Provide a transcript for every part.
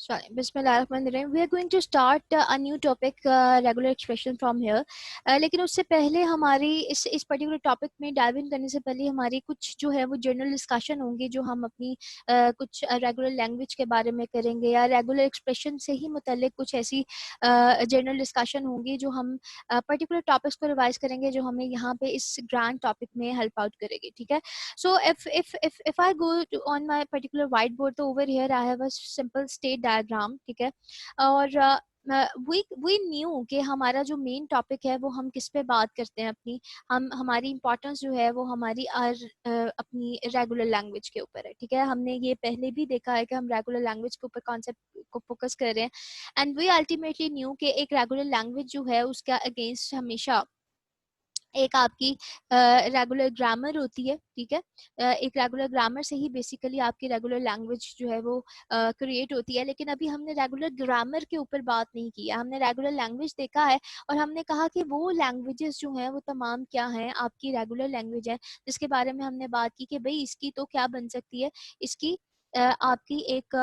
Sorry, Bismillahirrahmanirrahim. We are going to start a new topic, regular expression from here. लेकिन उससे पहले हमारी इस पर्टिकुलर टॉपिक में डाइव इन करने से पहले हमारी कुछ जो है वो जनरल डिस्कशन होंगे, जो हम अपनी कुछ रेगुलर लैंग्वेज के बारे में करेंगे, या रेगुलर एक्सप्रेशन से ही मुतल्लिक कुछ ऐसी जनरल डिस्कशन होंगी जो हम पर्टिकुलर टॉपिक्स को रिवाइज करेंगे, जो हमें यहाँ पे इस ग्रैंड टॉपिक में हेल्प आउट करेगी. ठीक है. So if I go on my particular whiteboard, तो over here I have a simple state diagram. ठीक है. और we knew कि हमारा जो मेन टॉपिक है वो हम किस पे बात करते हैं, अपनी हमारी इम्पोर्टेंस जो है वो हमारी अपनी रेगुलर लैंग्वेज के ऊपर है. ठीक है. हमने ये पहले भी देखा है कि हम रेगुलर लैंग्वेज के ऊपर कॉन्सेप्ट को फोकस कर रहे हैं, एंड वी अल्टीमेटली न्यू कि एक रेगुलर लैंग्वेज जो है उसका अगेंस्ट हमेशा एक आपकी रेगुलर ग्रामर होती है. ठीक है. एक रेगुलर ग्रामर से ही बेसिकली आपकी रेगुलर लैंग्वेज जो है वो क्रिएट होती है. लेकिन अभी हमने रेगुलर ग्रामर के ऊपर बात नहीं की है, हमने रेगुलर लैंग्वेज देखा है और हमने कहा कि वो लैंग्वेजेस जो हैं वो तमाम क्या हैं, आपकी रेगुलर लैंग्वेज है, जिसके बारे में हमने बात की कि भाई इसकी तो क्या बन सकती है, इसकी आपकी एक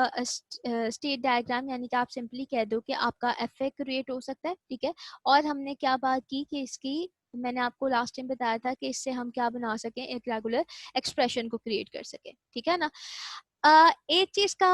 स्टेट डायग्राम, यानी कि आप सिंपली कह दो कि आपका एफ क्रिएट हो सकता है. ठीक है. और हमने क्या बात की कि इसकी, मैंने आपको लास्ट टाइम बताया था कि इससे हम क्या बना सकें, एक रेगुलर एक्सप्रेशन को क्रिएट कर सकें. ठीक है ना. एक चीज का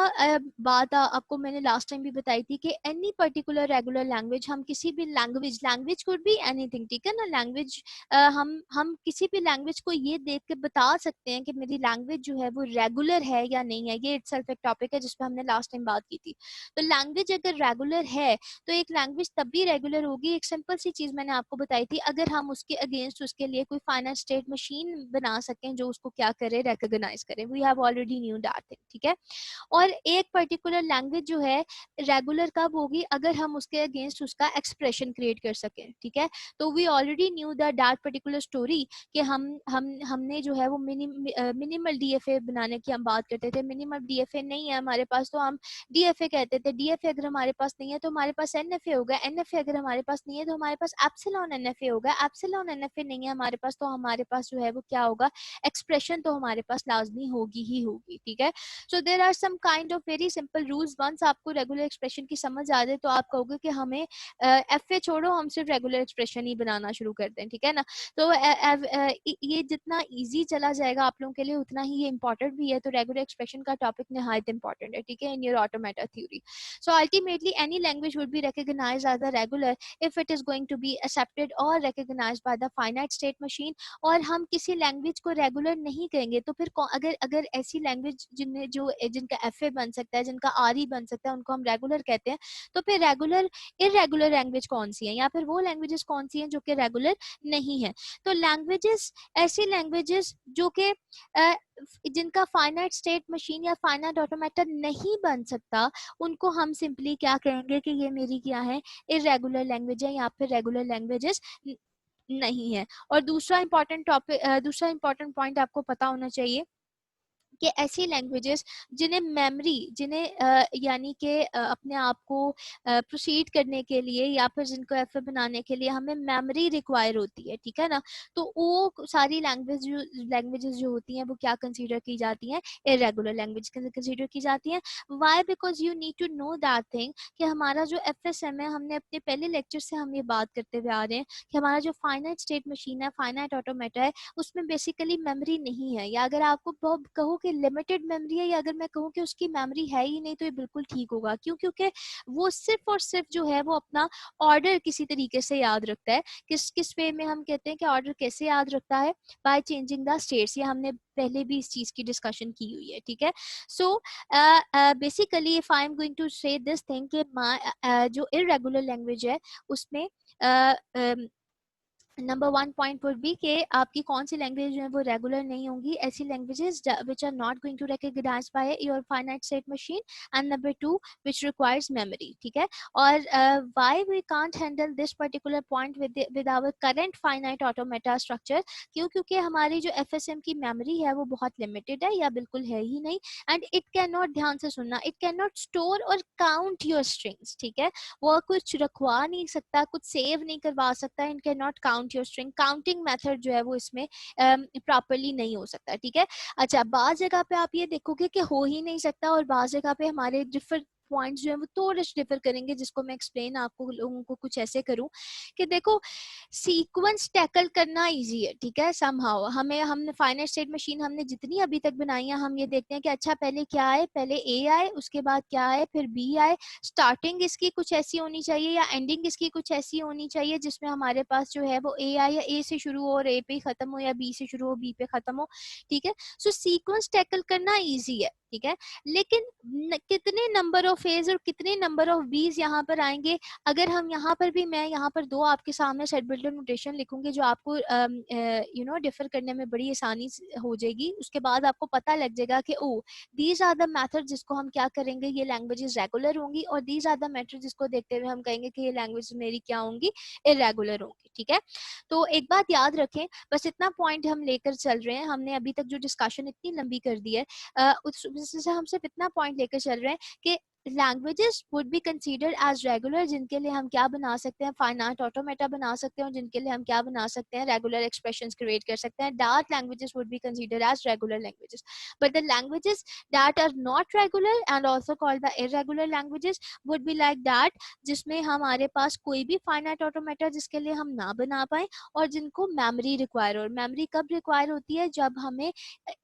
बात आपको मैंने लास्ट टाइम भी बताई थी कि एनी पर्टिकुलर रेगुलर लैंग्वेज, हम किसी भी लैंग्वेज कुड बी एनीथिंग. ठीक है ना. लैंग्वेज हम किसी भी लैंग्वेज को ये देख के बता सकते हैं कि मेरी लैंग्वेज जो है वो रेगुलर है या नहीं है. ये इटसेल्फ एक टॉपिक है जिस पर हमने लास्ट टाइम बात की थी. तो लैंग्वेज अगर रेगुलर है तो एक लैंग्वेज तब भी रेगुलर होगी. एक सिंपल सी चीज मैंने आपको बताई थी, अगर हम उसके अगेंस्ट उसके लिए कोई फाइनाइट स्टेट मशीन बना सकें जो उसको क्या करे, रिकॉग्नाइज करे. We have already knew that thing. ठीक है. और एक पर्टिकुलर लैंग्वेज जो है रेगुलर कब होगी, अगर हम उसके अगेंस्ट उसका एक्सप्रेशन क्रिएट कर सकें. ठीक है. तो we already knew that particular story कि हमने जो है वो मिनिमल डीएफए बनाने की हम बात करते थे. मिनिमल डीएफए नहीं है हमारे पास तो हम डीएफए कहते थे. डीएफए अगर हमारे पास नहीं है तो हमारे पास एनएफए होगा. एनएफए अगर हमारे पास नहीं है तो हमारे पास एप्सिलॉन एनएफए होगा. एप्सिलॉन एनएफए नहीं है हमारे पास तो हमारे पास जो है वो क्या होगा, एक्सप्रेशन तो हमारे पास लाजमी होगी ही होगी. ठीक है. So there are some kind of very simple rules. Once आपको रेगुलर एक्सप्रेशन की समझ आ जाए तो आप कहोगे कि हमें एफ ए छोड़ो, हम सिर्फ रेगुलर एक्सप्रेशन ही बनाना शुरू कर दें. ठीक है ना. तो ये जितना इजी चला जाएगा आप लोगों के लिए उतना ही ये इंपॉर्टेंट भी है. तो रेगुलर एक्सप्रेशन का टॉपिक नहायत इंपॉर्टेंट है. ठीक है. In your automata theory. So ultimately any language would be recognised as a regular if it is going to be accepted और recognised by the finite state machine. और हम किसी language को रेगुलर नहीं कहेंगे तो फिर अगर अगर ऐसी लैंग्वेज जिनका एफ ए बन सकता है, जिनका आर ई बन सकता है, उनको हम रेगुलर कहते हैं. तो फिर रेगुलर इरेगुलर लैंग्वेज कौन सी है, या फिर वो लैंग्वेजेस कौन सी हैं जो कि रेगुलर नहीं है. तो लैंग्वेजेस, ऐसी लैंग्वेजेस जो कि जिनका फाइनाइट स्टेट मशीन या फाइनाइट ऑटोमेटा नहीं बन सकता, उनको हम सिंपली क्या कहेंगे कि ये मेरी क्या है, इरेगुलर लैंग्वेज है या फिर रेगुलर लैंग्वेजेस नहीं है. और दूसरा इंपॉर्टेंट पॉइंट आपको पता होना चाहिए कि ऐसी लैंग्वेजेस जिन्हें मेमोरी, यानी कि अपने आप को प्रोसीड करने के लिए या फिर जिनको एफ बनाने के लिए हमें मेमोरी रिक्वायर होती है. ठीक है ना. तो वो सारी लैंग्वेजेस जो होती हैं वो क्या कंसीडर की जाती हैं, इरेगुलर लैंग्वेज कंसीडर की जाती हैं. Why? Because you need to know that thing कि हमारा जो FSM है, हमने अपने पहले लेक्चर से हम ये बात करते हुए आ रहे हैं कि हमारा जो फाइनाइट स्टेट मशीन है, फाइनाइट ऑटोमेटा है, उसमें बेसिकली मेमोरी नहीं है. या अगर आपको कहो कि लिमिटेड मेमोरी है, या अगर मैं कहूँ कि उसकी मेमोरी है ही नहीं, तो ये बिल्कुल ठीक होगा. क्यों? क्योंकि वो सिर्फ और सिर्फ जो है वो अपना ऑर्डर किसी तरीके से याद रखता है. किस वे में हम कहते हैं कि ऑर्डर कैसे याद रखता है, बाय चेंजिंग द स्टेट्स. ये हमने पहले भी इस चीज की डिस्कशन की हुई है. ठीक है. So basically if I am going to say this thing कि जो इरेगुलर लैंग्वेज है उसमें नंबर 1 पॉइंट वुड बी कि आपकी कौन सी लैंग्वेज जो है वो रेगुलर नहीं होंगी, ऐसी languages which are not going to recognise by your finite state machine. And number 2 which requires memory. ठीक है. और why we can't handle this particular point with our current finite automata structure. क्यों? क्योंकि हमारी जो FSM की memory है वो बहुत लिमिटेड है या बिल्कुल है ही नहीं. एंड इट कैन नॉट, ध्यान से सुनना, इट कैन नॉट स्टोर और काउंट योर स्ट्रिंग्स. ठीक है. वो कुछ रखवा नहीं सकता, कुछ सेव नहीं करवा सकता. It can not count your string. Counting method जो है वो इसमें प्रॉपरली नहीं हो सकता. ठीक है. अच्छा, बाज जगह पे आप ये देखोगे कि हो ही नहीं सकता और बाज जगह पे हमारे पॉइंट्स जो है वो थोड़े से डिफर करेंगे, जिसको मैं एक्सप्लेन आपको लोगों को कुछ ऐसे करूं कि देखो सीक्वेंस टैकल करना इजी है, ठीक है। समहाउ हमने फाइनाइट स्टेट मशीन हमने जितनी अभी तक बनाई है, हम ये देखते हैं कि अच्छा पहले क्या आए, पहले ए आए, उसके बाद क्या आए, फिर बी आए। स्टार्टिंग इसकी कुछ ऐसी होनी चाहिए या एंडिंग इसकी कुछ ऐसी होनी चाहिए जिसमें हमारे पास जो है वो ए आए या ए से शुरू हो और ए पे खत्म हो, या बी से शुरू हो बी पे खत्म हो, ठीक है। सो सीक्वेंस टैकल करना इजी है, ठीक है। लेकिन कितने नंबर ऑफ एज और कितने नंबर ऑफ बीज यहाँ पर आएंगे, अगर हम यहाँ पर भी, मैं यहाँ पर दो आपके सामने सेट बिल्डर नोटेशन लिखूंगी जो आपको डिफर करने में बड़ी आसानी हो जाएगी। उसके बाद आपको पता लग जाएगा कि ओ दीज आर द मेथड जिसको हम क्या करेंगे, ये लैंग्वेजेस रेगुलर होंगी, और दीज आर द मेथड जिसको देखते हुए हम कहेंगे कि ये लैंग्वेज मेरी क्या होंगी, इरेगुलर होंगी, ठीक है। तो एक बात याद रखें, बस इतना पॉइंट हम लेकर चल रहे हैं, हमने अभी तक जो डिस्कशन इतनी लंबी कर दी है, उससे हम सिर्फ इतना पॉइंट लेकर चल रहे हैं कि languages would be considered as regular, जिनके लिए हम क्या बना सकते हैं, फाइनाइट ऑटोमेटा बना सकते हैं, और जिनके लिए हम क्या बना सकते हैं, रेगुलर एक्सप्रेशंस क्रिएट कर सकते हैं। Dark languages would be considered as regular languages, but the languages that are not regular and also called the irregular languages would be like that, जिसमें हमारे पास कोई भी फाइनाइट ऑटोमेटा जिसके लिए हम ना बना पाए, और जिनको मेमोरी रिक्वायर हो। मेमोरी कब रिक्वायर होती है, जब हमें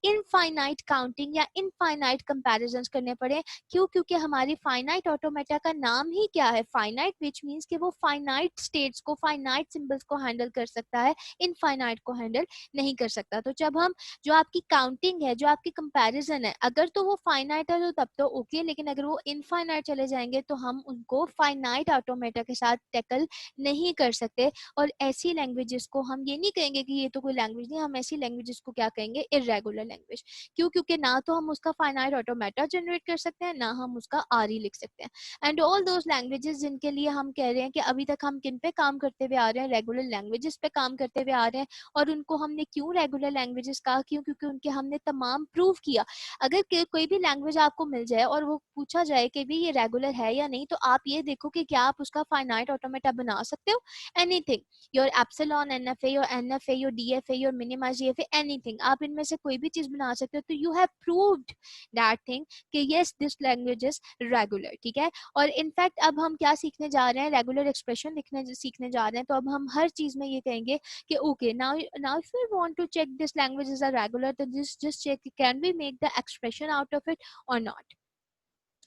इनफाइनाइट काउंटिंग या इनफाइनाइट कंपैरिजंस करने पड़े। क्यों? क्योंकि हमारी फाइनाइट ऑटोमेटा का नाम ही क्या है, फाइनाइट, विच मींस कि वो फाइनाइट स्टेट्स को, फाइनाइट सिंबल्स को हैंडल कर सकता है, इनफाइनाइट को हैंडल नहीं कर सकता। तो जब हम, जो आपकी काउंटिंग है, जो आपकी कंपैरिजन है, अगर तो वो फाइनाइट है तो तब तो ओके, लेकिन अगर वो इनफाइनाइट चले जाएंगे तो हम उनको फाइनाइट ऑटोमेटा के साथ टैकल नहीं कर सकते। और ऐसी लैंग्वेजेस को हम ये नहीं कहेंगे कि ये तो कोई लैंग्वेज नहीं, हम ऐसी लैंग्वेजेस को क्या कहेंगे, इरेगुलर लैंग्वेज। क्यों? क्योंकि ना तो हम उसका फाइनाइट ऑटोमेटा जनरेट कर सकते हैं, ना हम उसका आर लिख सकते हैं। एंड ऑल दोज लैंग्वेजेस जिनके लिए हम कह रहे हैं कि अभी तक हम किन पे काम करते हुए आ रहे हैं, रेगुलर लैंग्वेजेस पे काम करते हुए आ रहे हैं। और उनको हमने क्यों रेगुलर लैंग्वेजेस कहा, क्यों? क्योंकि उनके हमने तमाम प्रूव किया। अगर कोई भी लैंग्वेज आपको मिल जाए और वो पूछा जाए कि भी ये रेगुलर है या नहीं, तो आप ये देखो कि क्या आप उसका फाइनाइट ऑटोमेटा बना सकते हो, anything, your epsilon NFA, your NFA, your DFA, your minimise DFA, anything, आप इनमें से कोई भी चीज बना सकते हो। तो you have proved that thing कि yes this language is regular, ठीक है। और इनफैक्ट अब हम क्या सीखने जा रहे हैं, रेगुलर एक्सप्रेशन लिखने सीखने जा रहे हैं। तो अब हम हर चीज में ये कहेंगे कि okay, now now if you want to check this language is a regular, तो just check can we make the expression out of it or not.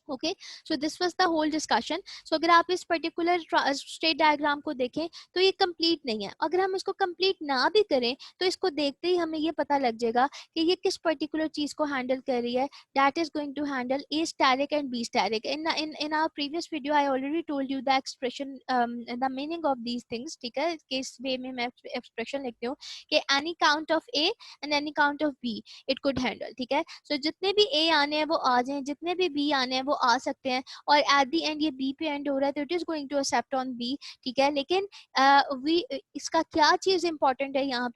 Okay, so this was the whole discussion. सो अगर आप इस particular state diagram को देखें तो ये complete नहीं है। अगर हम इसको कंप्लीट ना भी करें तो इसको देखते ही हमें ये पता लग जाएगा कि ये किस पर्टिकुलर चीज को हैंडल कर रही है, that is going to handle A static and B static. In our previous video I already told you the expression, the meaning of these things, ठीक है। किस वे में मैं एक्सप्रेशन लिखती हूँ कि any count of A and any count of B it could handle, ठीक है। सो जितने भी ए आने हैं वो आ जाए, जितने भी बी आने हैं वो आ सकते हैं, और एट द एंड ये बी पे एंड हो रहा है तो it is going to accept on B, ठीक है। लेकिन इसका क्या चीज इंपॉर्टेंट है यहाँ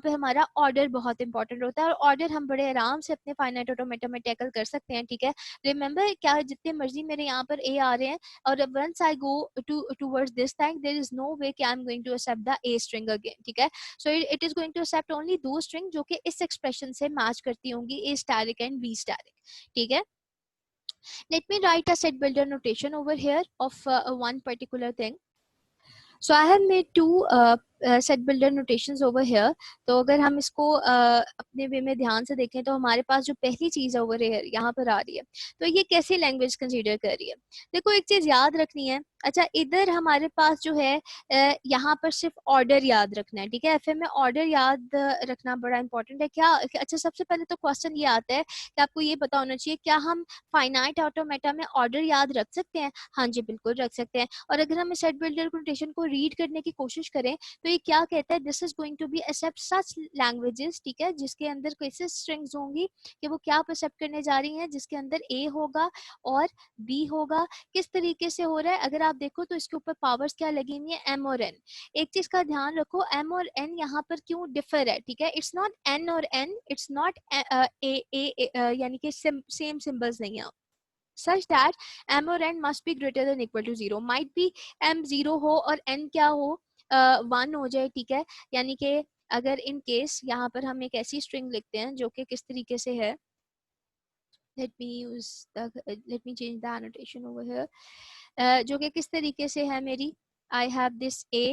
पे हमारा ऑर्डर बहुत इंपॉर्टेंट होता है, और ऑर्डर हम बड़े आराम से अपने फाइनाइट ऑटोमेटा में टैकल कर सकते हैं, ठीक है। रिमेंबर, क्या जितने मर्जी मेरे यहाँ पर ए आ रहे हैं, और once I go towards this thing, there is no way कि I am going to accept the a string again, ठीक है। So it is going to accept only दो स्ट्रिंग जो कि इस एक्सप्रेशन से मैच करती होंगी, A static and B static, ठीक है। Let me write a set builder notation over here of one particular thing. So I have made two set builder notations over here. तो अगर हम इसको अपने वे में ध्यान से देखें तो हमारे पास जो पहली चीज है ओवर here यहाँ पर आ रही है, तो ये कैसी लैंग्वेज कंसीडर कर रही है। देखो एक चीज याद रखनी है, अच्छा इधर हमारे पास जो है यहाँ पर सिर्फ ऑर्डर याद रखना है, ठीक है। एफए में ऑर्डर याद रखना बड़ा इंपॉर्टेंट है। क्या, अच्छा सबसे पहले तो क्वेश्चन ये आता है कि आपको ये पता होना चाहिए, क्या हम फाइनाइट ऑटोमेटा में ऑर्डर याद रख सकते हैं? हाँ जी बिल्कुल रख सकते हैं। और अगर हम सेट बिल्डर नोटेशन को रीड करने की कोशिश करें तो ये क्या कहता है, this is going to be accept such languages, ठीक है, जिसके अंदर कैसे स्ट्रिंग्स होंगी कि वो क्या एक्सेप्ट करने जा रही हैं, जिसके अंदर ए होगा और बी होगा। किस तरीके से हो रहा है, अगर आप देखो तो इसके ऊपर पावर्स क्या लगी हुई है, एम और एन। एक चीज का ध्यान रखो, एम और एन यहाँ पर क्यों डिफर है, ठीक है। इट्स नॉट एन और एन, इट्स नॉट ए यानी कि सेम सिंबल्स नहीं है, such that m और n must be greater than equal to 0. might be m 0 हो और n क्या हो, 1 हो जाए, ठीक है। यानी कि अगर इन केस यहाँ पर हम एक ऐसी स्ट्रिंग लिखते हैं जो कि किस तरीके से है, let me change the annotation over here, जो कि किस तरीके से है मेरी, I have this A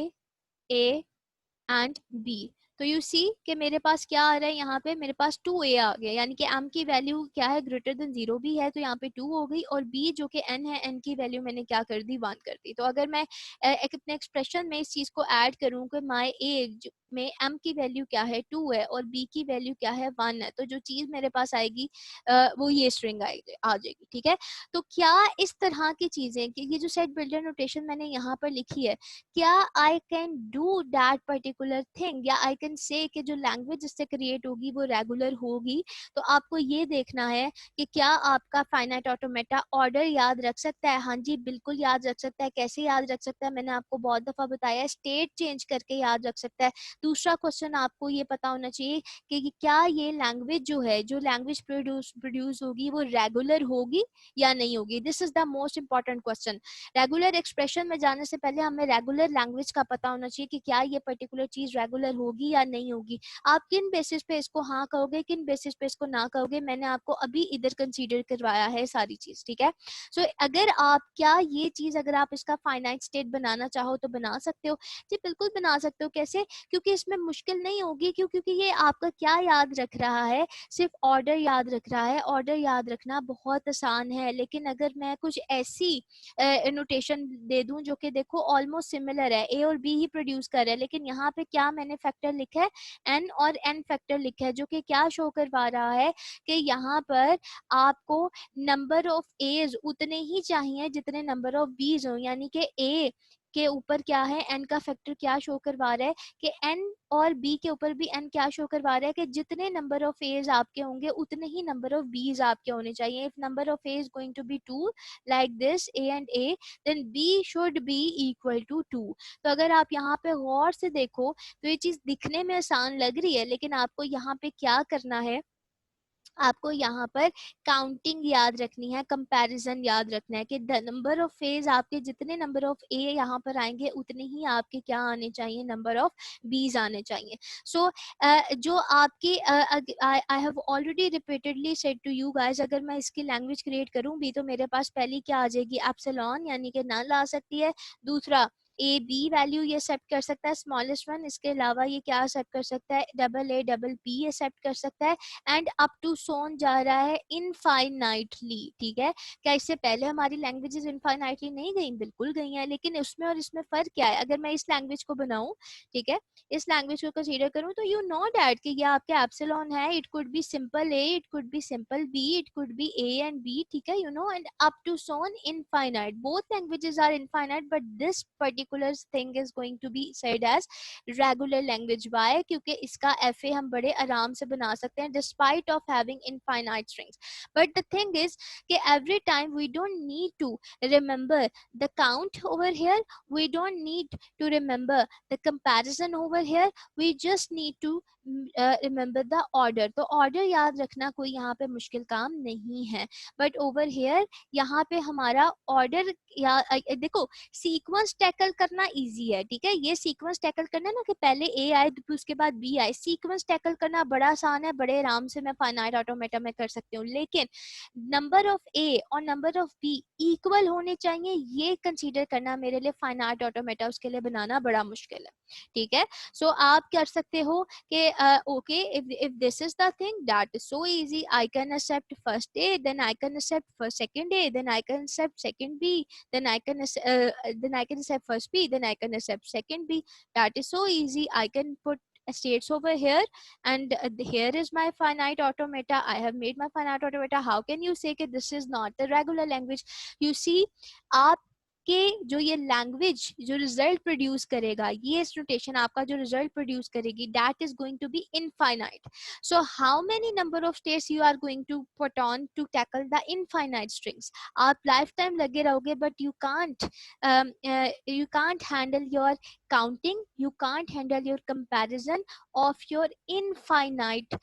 and B. तो यू सी कि मेरे पास क्या आ रहा है, यहाँ पे मेरे पास 2a आ गया, यानी कि m की वैल्यू क्या है, ग्रेटर देन 0 भी है, तो यहाँ पे 2 हो गई, और b जो कि n है, n की वैल्यू मैंने क्या कर दी, 1 कर दी। तो अगर मैं एक अपने एक्सप्रेशन में इस चीज को ऐड करूँ कि माई एज में m की वैल्यू क्या है, 2 है, और b की वैल्यू क्या है, 1 है, तो जो चीज मेरे पास आएगी वो ये स्ट्रिंग आएगी, आ जाएगी। ठीक है, तो क्या इस तरह की चीजें कि ये जो सेट बिल्डर नोटेशन मैंने यहाँ पर लिखी है, क्या I can do that particular thing, या आई कैन से कि जो लैंग्वेज इससे क्रिएट होगी वो रेगुलर होगी। तो आपको ये देखना है कि क्या आपका फाइनाइट ऑटोमेटा ऑर्डर याद रख सकता है। हाँ जी, बिल्कुल याद रख सकता है। कैसे याद रख सकता है, मैंने आपको बहुत दफा बताया है, स्टेट चेंज करके याद रख सकता है। दूसरा क्वेश्चन आपको ये पता होना चाहिए कि क्या ये लैंग्वेज जो है, जो लैंग्वेज प्रोड्यूस होगी वो रेगुलर होगी या नहीं होगी। This is the most important question. Regular expression में जाने से पहले हमें रेगुलर लैंग्वेज का पता होना चाहिए कि क्या ये पर्टिकुलर चीज रेगुलर होगी या नहीं होगी। आप किन बेसिस पे इसको हाँ कहोगे, किन बेसिस पे इसको ना कहोगे, मैंने आपको अभी इधर कंसीडर करवाया है सारी चीज। ठीक है, सो अगर आप क्या ये चीज, अगर आप इसका फाइनाइट स्टेट बनाना चाहो तो बना सकते हो जी, बिल्कुल बना सकते हो। कैसे, क्योंकि इसमें मुश्किल नहीं होगी, क्यों, क्योंकि ये आपका क्या याद रख रहा है, सिर्फ ऑर्डर याद रख रहा है। ऑर्डर याद रखना बहुत आसान है, लेकिन अगर मैं कुछ ऐसी नोटेशन दे दूं जो कि देखो ऑलमोस्ट सिमिलर है, ए और बी ही प्रोड्यूस कर रहा है, लेकिन यहाँ पे क्या मैंने फैक्टर लिखा है, एन और एन फैक्टर लिखा है, जो कि क्या शो करवा रहा है कि यहाँ पर आपको नंबर ऑफ एज उतने ही चाहिए जितने नंबर ऑफ बीज हो, यानी कि ए के ऊपर क्या है, एन का फैक्टर क्या शो करवा रहा है कि एन, और बी के ऊपर भी एन क्या शो करवा रहा है कि जितने नंबर ऑफ एज आपके होंगे उतने ही नंबर ऑफ बीज आपके होने चाहिए। If number of A's going to be 2 like this a and a, then b should be equal to 2। तो अगर आप यहाँ पे गौर से देखो तो ये चीज दिखने में आसान लग रही है, लेकिन आपको यहाँ पे क्या करना है, आपको यहाँ पर काउंटिंग याद रखनी है, कंपैरिजन याद रखना है कि द नंबर ऑफ फेज आपके जितने नंबर ऑफ ए यहाँ पर आएंगे उतने ही आपके क्या आने चाहिए, नंबर ऑफ बीज आने चाहिए। सो जो आपकी I have already repeatedly said to you guys, अगर मैं इसकी लैंग्वेज क्रिएट करूँ भी तो मेरे पास पहली क्या आ जाएगी, एप्सिलॉन, यानी कि नल आ सकती है। दूसरा ए बी वैल्यू ये सेट कर सकता है, स्मॉलेस्ट वन। इसके अलावा ये क्या सेट कर सकता है, डबल ए डबल बी ये सेट कर सकता है, एंड अप टू सोन जा रहा है इनफाइनाइटली। ठीक है, क्या इससे पहले हमारी लैंग्वेजेस इनफाइनाइटली नहीं गई, बिल्कुल गई हैं, लेकिन उसमें और इसमें फर्क क्या है। अगर मैं इस लैंग्वेज को बनाऊं, ठीक है, इस लैंग्वेज को कंसीडर करूं, तो यू नो डैट कि ये आपके एप्सिलॉन है, it could be simple A, it could be simple B, it could be A and B. ठीक है, you know, and up to so on infinite, both languages are infinite, but this particular thing is going to be said as regular language. Why, क्योंकि इसका F हम बड़े आराम से बना सकते हैं despite of having infinite strings. But the thing is कि every time we don't need to remember the count over here, we don't need to remember the comparison over here, we just need to remember the order। तो order याद रखना कोई यहाँ पे मुश्किल काम नहीं है, but over here यहाँ पे हमारा order या देखो सीक्वेंस टैकल करना इजी है। ठीक है, ये सीक्वेंस टैकल करना ना कि पहले ए आए फिर उसके बाद बी आए, सीक्वेंस टैकल करना बड़ा आसान है, बड़े आराम से मैं फाइनाइट ऑटोमेटा में कर सकती हूँ, लेकिन नंबर ऑफ ए और नंबर ऑफ बी इक्वल होने चाहिए, ये कंसीडर करना मेरे लिए फाइनाइट ऑटोमेटा उसके लिए बनाना बड़ा मुश्किल है। ठीक है, सो आप कर सकते हो कि okay, if this is the thing that is so easy, I can accept first A, then I can accept first second A, then I can accept second B, then I can accept first B, then I can accept second B. That is so easy. I can put states over here, and here is my finite automata. I have made my finite automata. How can you say that this is not the regular language? You see, आप कि जो ये language जो result produce करेगा, ये notation आपका जो result produce करेगी, that is going to be infinite. So how many number of states you are going to put on to tackle the infinite strings. आप लाइफ टाइम लगे रहोगे, but you can't handle your counting, you can't handle your comparison of your infinite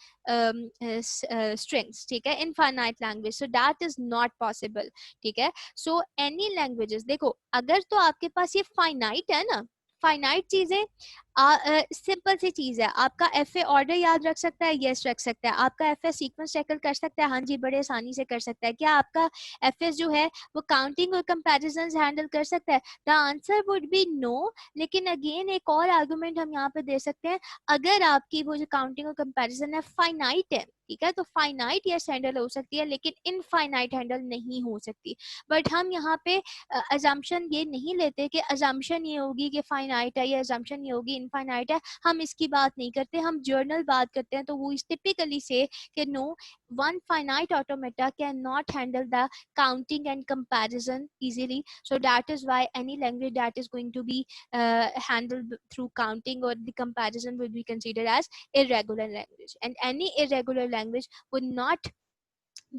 strings। ठीक है, infinite language, so that is not possible। ठीक है, so any languages, देखो अगर तो आपके पास ये फाइनाइट है ना, फाइनाइट चीजें सिंपल सी चीज है, आपका एफ ए ऑर्डर याद रख सकता है, यस रख सकता है। आपका एफ ए सीक्वेंस टैकल कर सकता है, हाँ जी बड़े आसानी से कर सकता है। क्या आपका एफ एस जो है वो काउंटिंग और कंपैरिजन हैंडल कर सकता है? The answer would be no. लेकिन अगेन एक और आर्गुमेंट हम यहाँ पे दे सकते हैं, अगर आपकी वो जो काउंटिंग और कंपैरिजन है फाइनाइट है, ठीक है, तो फाइनाइट यस हैंडल हो सकती है, लेकिन इनफाइनाइट हैंडल नहीं हो सकती। बट हम यहाँ पे अजम्पशन ये नहीं लेते कि अजम्पशन ये होगी कि फाइनाइट है या अजम्पशन ये होगी इनफाइनाइट है, हम इसकी बात नहीं करते, हम जर्नल बात करते हैं। तो वो इस टिपिकली से कि no, one finite automata cannot handle the counting and comparison easily, so that is why any language that is going to be handled through counting or the comparison would be considered as irregular language, and any irregular language would not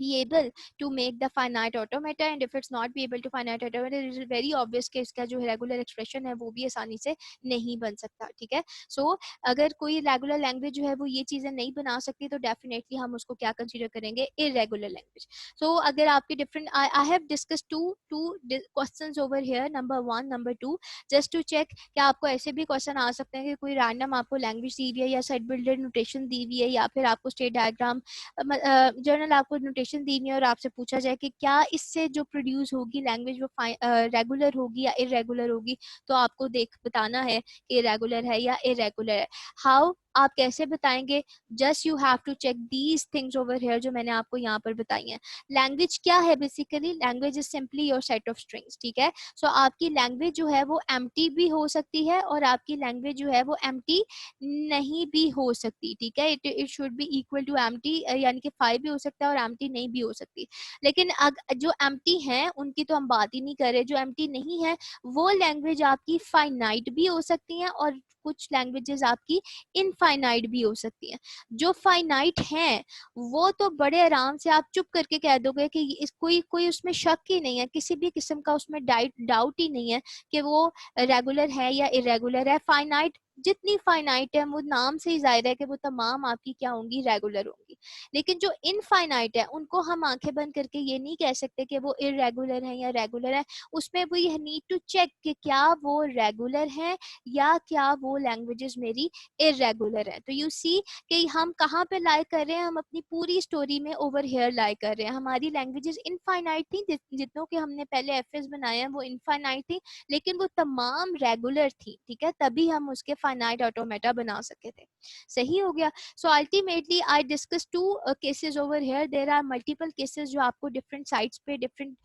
be able to make the finite automata, and if it's not be able to finite automata, it is very obvious कि इसका जो regular expression है वो भी आसानी से नहीं बन सकता, ठीक है। सो अगर कोई रेगुलर लैंग्वेज जो है वो ये चीजें नहीं बना सकती, तो डेफिनेटली हम उसको क्या कंसीडर करेंगे, इरेगुलर लैंग्वेज। सो अगर आपके different, I have discuss two questions over here, number 1, number 2, just to check क्या आपको ऐसे भी क्वेश्चन आ सकते हैं कि कोई रैंडम आपको लैंग्वेज दी हुई है या सेट बिल्डर नोटेशन दी हुई है, या फिर आपको स्टेट डायग्राम जर्नल आपको नोटेशन दी है और आपसे पूछा जाए कि क्या इससे जो प्रोड्यूस होगी लैंग्वेज वो रेगुलर होगी या इरेगुलर होगी, तो आपको देख बताना है कि रेगुलर है या इरेगुलर है। हाउ, आप कैसे बताएंगे? Just you have to check these things over here जो मैंने आपको यहाँ पर बताई हैं। लैंग्वेज क्या है? Basically language is simply your set of strings, ठीक है। सो आपकी लैंग्वेज जो है वो एम्प्टी भी हो सकती है और आपकी लैंग्वेज जो है वो एम्प्टी नहीं भी हो सकती, ठीक है। It should be equal to empty, यानी कि 5 भी हो सकता है और एम्प्टी नहीं भी हो सकती। लेकिन जो एम्प्टी हैं उनकी तो हम बात ही नहीं कर रहे, जो एम्प्टी नहीं है वो लैंग्वेज आपकी फाइनाइट भी हो सकती हैं और कुछ लैंग्वेजेस आपकी इनफाइनाइट भी हो सकती हैं। जो फाइनाइट हैं वो तो बड़े आराम से आप चुप करके कह दोगे कि इस कोई कोई उसमें शक ही नहीं है, किसी भी किस्म का उसमें डाउट ही नहीं है कि वो रेगुलर है या इरेगुलर है। फाइनाइट जितनी फाइनाइट है वो नाम से ही जाहिर है कि वो तमाम आपकी क्या होंगी, रेगुलर होंगी। लेकिन जो इनफाइनाइट है उनको हम आंखें बंद करके ये नहीं कह सकते कि वो इरेगुलर है या रेगुलर है। उसमें वी नीड टू चेक कि क्या वो रेगुलर है या क्या वो लैंग्वेजेस मेरी इरेगुलर है। तो यू सी कि हम कहाँ पे लाई कर रहे हैं, हम अपनी पूरी स्टोरी में ओवर हेयर लाई कर रहे हैं। हमारी लैंग्वेजेस इनफाइनाइट थी, जितनों के हमने पहले एफएस बनाए हैं वो इनफाइनाइट थी, लेकिन वो तमाम रेगुलर थी, ठीक है, तभी हम उसके फाइनाइट ऑटोमेटा बना सके थे। सही हो गया। So ultimately I discuss two cases over here. There are multiple cases जो आपको डिफरेंट साइट्स पे, डिफरेंट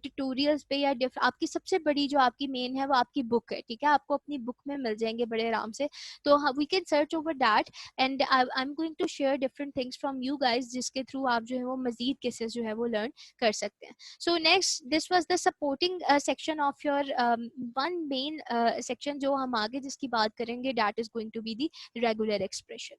ट्यूटोरियल्स पे या आपकी सबसे बड़ी जो आपकी मेन है वो आपकी बुक है, ठीक है, आपको अपनी बुक में मिल जाएंगे बड़े आराम से। तो we can search over that and I am going to share different things from you guys, जिसके थ्रू आप जो है वो मजीद केसेस जो है वो लर्न कर सकते हैं। So next, this was the supporting section of your one main section जो हम आगे जिसकी बात करेंगे, that is going to be the regular expression.